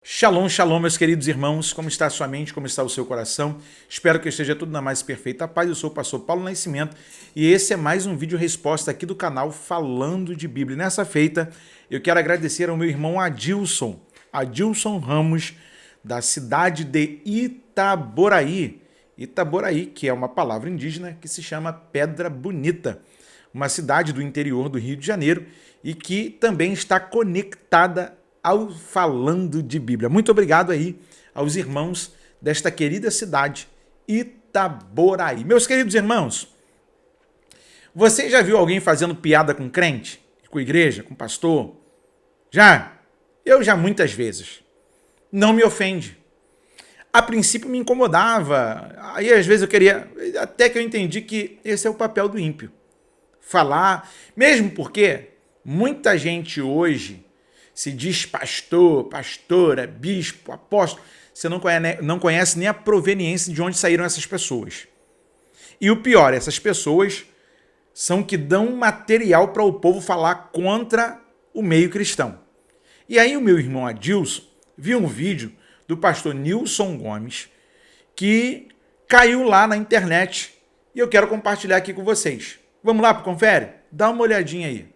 Shalom, shalom, meus queridos irmãos, como está a sua mente, como está o seu coração? Espero que esteja tudo na mais perfeita paz. Eu sou o pastor Paulo Nascimento e esse é mais um vídeo resposta aqui do canal Falando de Bíblia. Nessa feita, eu quero agradecer ao meu irmão Adilson Ramos, da cidade de Itaboraí, que é uma palavra indígena que se chama Pedra Bonita, uma cidade do interior do Rio de Janeiro e que também está conectada ao Falando de Bíblia. Muito obrigado aí aos irmãos desta querida cidade, Itaboraí. Meus queridos irmãos, você já viu alguém fazendo piada com crente, com igreja, com pastor? Já? Eu já muitas vezes. Não me ofende. A princípio me incomodava, aí às vezes eu queria, até que eu entendi que esse é o papel do ímpio. Falar, mesmo porque muita gente hoje se diz pastor, pastora, bispo, apóstolo, você não conhece nem a proveniência de onde saíram essas pessoas. E o pior, essas pessoas são que dão material para o povo falar contra o meio cristão. E aí o meu irmão Adilson viu um vídeo do pastor Nilson Gomes que caiu lá na internet e eu quero compartilhar aqui com vocês. Vamos lá, confere? Dá uma olhadinha aí.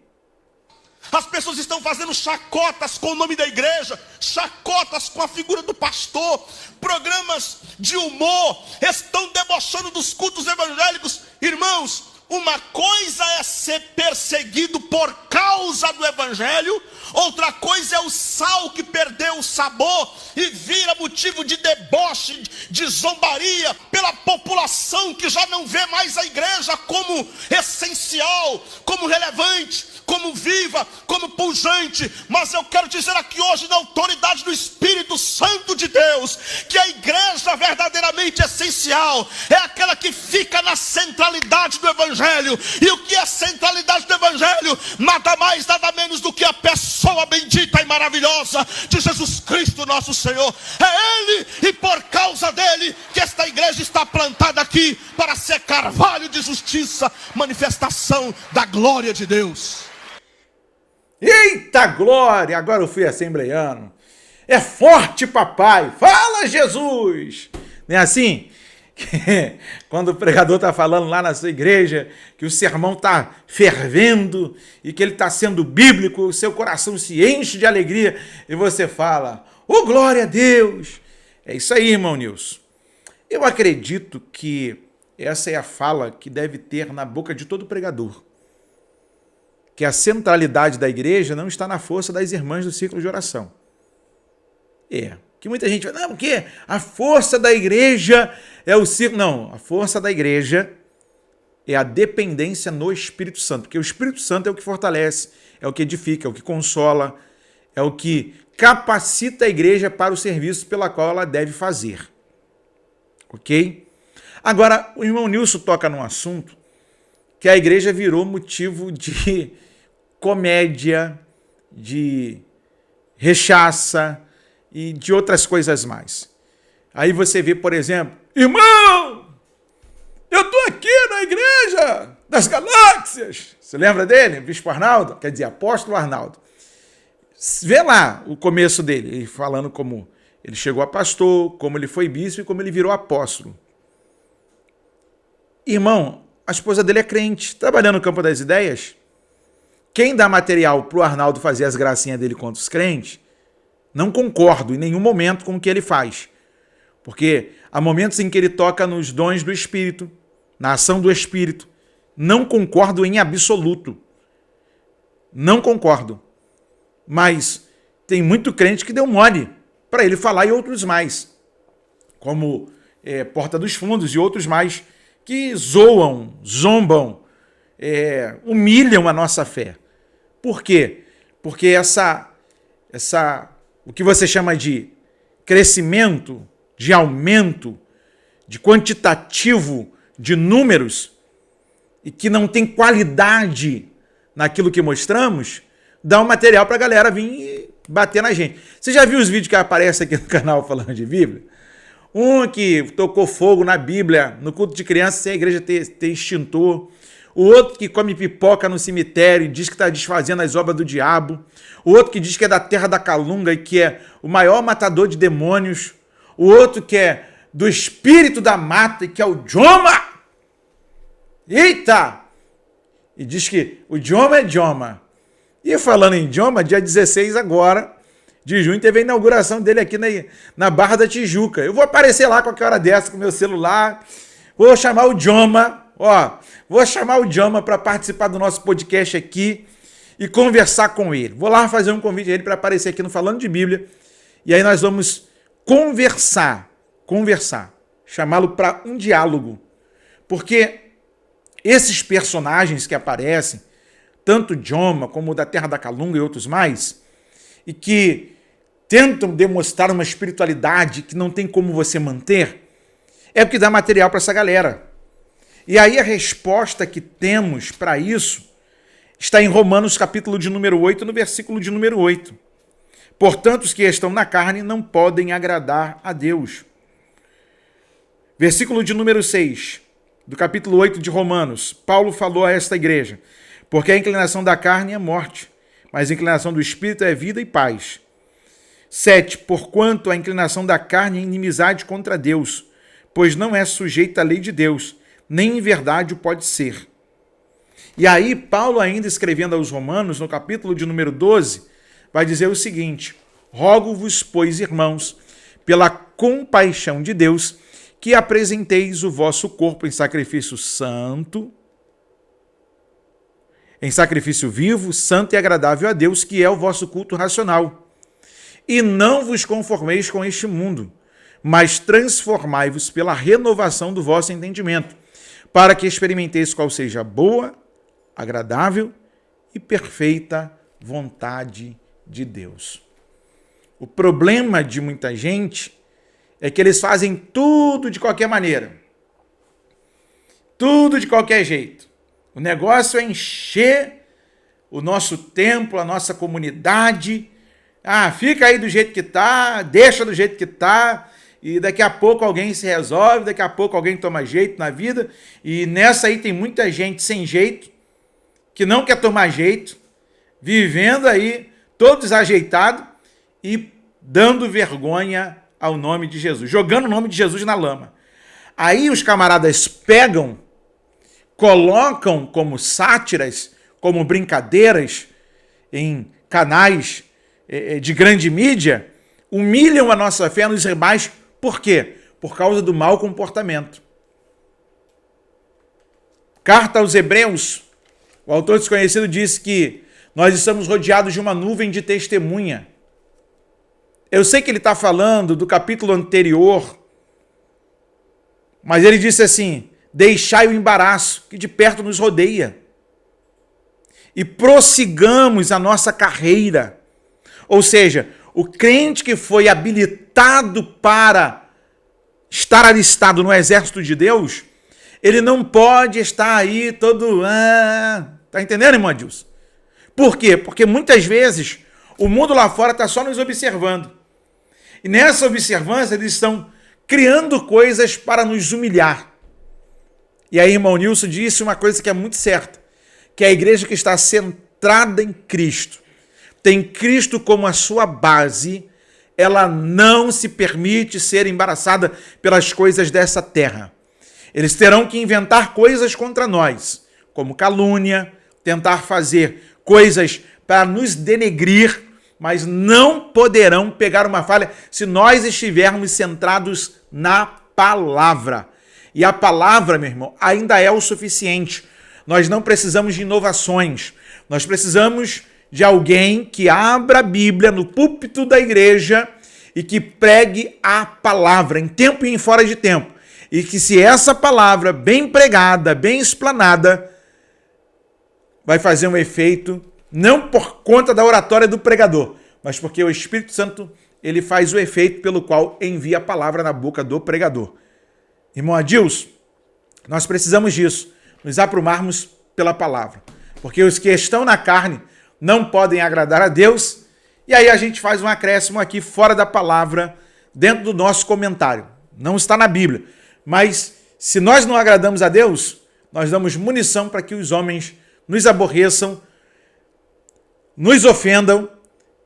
As pessoas estão fazendo chacotas com o nome da igreja, chacotas com a figura do pastor, programas de humor, estão debochando dos cultos evangélicos. Irmãos, uma coisa é ser perseguido por causa do evangelho, outra coisa é o sal que perdeu o sabor e vira motivo de deboche, de zombaria pela população que já não vê mais a igreja como essencial, como relevante, como viva, como pujante. Mas eu quero dizer aqui hoje, na autoridade do Espírito Santo de Deus, que a igreja verdadeiramente essencial é aquela que fica na centralidade do evangelho. E o que é a centralidade do evangelho? Nada mais, nada menos do que a pessoa bendita e maravilhosa de Jesus Cristo nosso Senhor. É Ele e por causa dele que esta igreja está plantada aqui, para ser carvalho de justiça, manifestação da glória de Deus. Eita glória! Agora eu fui assembleiano. É forte, papai! Fala, Jesus! Não é assim? Quando o pregador está falando lá na sua igreja, que o sermão está fervendo e que ele está sendo bíblico, o seu coração se enche de alegria e você fala, oh, glória a Deus! É isso aí, irmão Nilson. Eu acredito que essa é a fala que deve ter na boca de todo pregador. Que a centralidade da igreja não está na força das irmãs do círculo de oração. Que muita gente fala, não, porque a força da igreja é o círculo. Não, a força da igreja é a dependência no Espírito Santo, porque o Espírito Santo é o que fortalece, é o que edifica, é o que consola, é o que capacita a igreja para o serviço pela qual ela deve fazer. Ok? Agora, o irmão Nilson toca num assunto que a igreja virou motivo de comédia, de rechaça e de outras coisas mais. Aí você vê, por exemplo, irmão, eu estou aqui na igreja das galáxias. Você lembra dele? Bispo Arnaldo? Quer dizer, apóstolo Arnaldo. Vê lá o começo dele, ele falando como ele chegou a pastor, como ele foi bispo e como ele virou apóstolo. Irmão, a esposa dele é crente, trabalhando no campo das ideias. Quem dá material para o Arnaldo fazer as gracinhas dele contra os crentes, não concordo em nenhum momento com o que ele faz. Porque há momentos em que ele toca nos dons do Espírito, na ação do Espírito. Não concordo em absoluto. Não concordo. Mas tem muito crente que deu mole para ele falar e outros mais. Como Porta dos Fundos e outros mais que zoam, zombam, humilham a nossa fé. Por quê? Porque o que você chama de crescimento, de aumento, de quantitativo de números, e que não tem qualidade naquilo que mostramos, dá um material para a galera vir e bater na gente. Você já viu os vídeos que aparecem aqui no canal falando de Bíblia? Um que tocou fogo na Bíblia, no culto de criança, sem a igreja ter extintor. o outro que come pipoca no cemitério e diz que está desfazendo as obras do diabo, o outro que diz que é da terra da Calunga e que é o maior matador de demônios, o outro que é do espírito da mata e que é o Joma. Eita! E diz que o Joma é Joma. E falando em Joma, dia 16 agora de junho teve a inauguração dele aqui na Barra da Tijuca. Eu vou aparecer lá qualquer hora dessa com meu celular, vou chamar o Joma, vou chamar o Joma para participar do nosso podcast aqui e conversar com ele. Vou lá fazer um convite a ele para aparecer aqui no Falando de Bíblia e aí nós vamos conversar, chamá-lo para um diálogo, porque esses personagens que aparecem, tanto Joma como o da Terra da Calunga e outros mais, e que tentam demonstrar uma espiritualidade que não tem como você manter, é o que dá material para essa galera. E aí a resposta que temos para isso está em Romanos capítulo de número 8, no versículo de número 8. Portanto, os que estão na carne não podem agradar a Deus. Versículo de número 6, do capítulo 8 de Romanos, Paulo falou a esta igreja, porque a inclinação da carne é morte, mas a inclinação do Espírito é vida e paz. 7. Porquanto a inclinação da carne é inimizade contra Deus, pois não é sujeita à lei de Deus, nem em verdade o pode ser. E aí, Paulo, ainda escrevendo aos Romanos, no capítulo de número 12, vai dizer o seguinte: rogo-vos, pois, irmãos, pela compaixão de Deus, que apresenteis o vosso corpo em sacrifício santo, em sacrifício vivo, santo e agradável a Deus, que é o vosso culto racional. E não vos conformeis com este mundo, mas transformai-vos pela renovação do vosso entendimento, para que experimenteis qual seja a boa, agradável e perfeita vontade de Deus. O problema de muita gente é que eles fazem tudo de qualquer maneira. Tudo de qualquer jeito. O negócio é encher o nosso templo, a nossa comunidade. Fica aí do jeito que tá, deixa do jeito que tá, e daqui a pouco alguém se resolve, daqui a pouco alguém toma jeito na vida, e nessa aí tem muita gente sem jeito, que não quer tomar jeito, vivendo aí todo desajeitado e dando vergonha ao nome de Jesus, jogando o nome de Jesus na lama. Aí os camaradas pegam, colocam como sátiras, como brincadeiras em canais de grande mídia, humilham a nossa fé nos demais. Por quê? Por causa do mau comportamento. Carta aos Hebreus, o autor desconhecido disse que nós estamos rodeados de uma nuvem de testemunha. Eu sei que ele está falando do capítulo anterior, mas ele disse assim: deixai o embaraço que de perto nos rodeia e prossigamos a nossa carreira. Ou seja, o crente que foi habilitado para estar alistado no exército de Deus, ele não pode estar aí todo... Tá entendendo, irmão Adilson? Por quê? Porque muitas vezes o mundo lá fora está só nos observando. E nessa observância eles estão criando coisas para nos humilhar. E aí, irmão Nilson disse uma coisa que é muito certa, que a igreja que está centrada em Cristo, tem Cristo como a sua base, ela não se permite ser embaraçada pelas coisas dessa terra. Eles terão que inventar coisas contra nós, como calúnia, tentar fazer coisas para nos denegrir, mas não poderão pegar uma falha se nós estivermos centrados na palavra. E a palavra, meu irmão, ainda é o suficiente. Nós não precisamos de inovações. Nós precisamos de alguém que abra a Bíblia no púlpito da igreja e que pregue a palavra em tempo e em fora de tempo. E que se essa palavra bem pregada, bem explanada, vai fazer um efeito, não por conta da oratória do pregador, mas porque o Espírito Santo, ele faz o efeito pelo qual envia a palavra na boca do pregador. Irmão Adilson, nós precisamos disso, nos aprumarmos pela palavra. Porque os que estão na carne não podem agradar a Deus, e aí a gente faz um acréscimo aqui fora da palavra, dentro do nosso comentário. Não está na Bíblia. Mas se nós não agradamos a Deus, nós damos munição para que os homens nos aborreçam, nos ofendam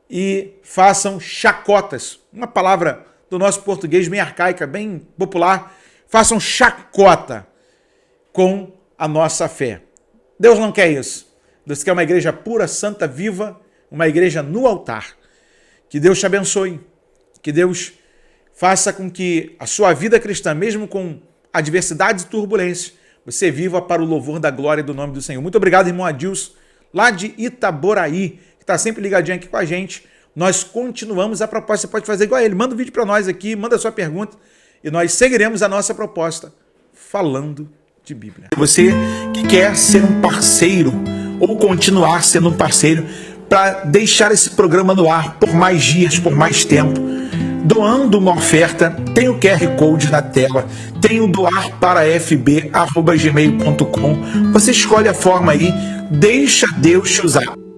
e façam chacotas. Uma palavra do nosso português bem arcaica, bem popular. Façam chacota com a nossa fé. Deus não quer isso. Deus quer uma igreja pura, santa, viva, uma igreja no altar. Que Deus te abençoe. Que Deus faça com que a sua vida cristã, mesmo com adversidades e turbulências, você viva para o louvor da glória do nome do Senhor. Muito obrigado, irmão Adilson, lá de Itaboraí, que está sempre ligadinho aqui com a gente. Nós continuamos a proposta. Você pode fazer igual a ele. Manda um vídeo para nós aqui, manda a sua pergunta e nós seguiremos a nossa proposta falando de Bíblia. Você que quer ser um parceiro ou continuar sendo um parceiro para deixar esse programa no ar por mais dias, por mais tempo, doando uma oferta, tem o QR Code na tela, tem o doarparafb@gmail.com. Você escolhe a forma aí, deixa Deus te usar.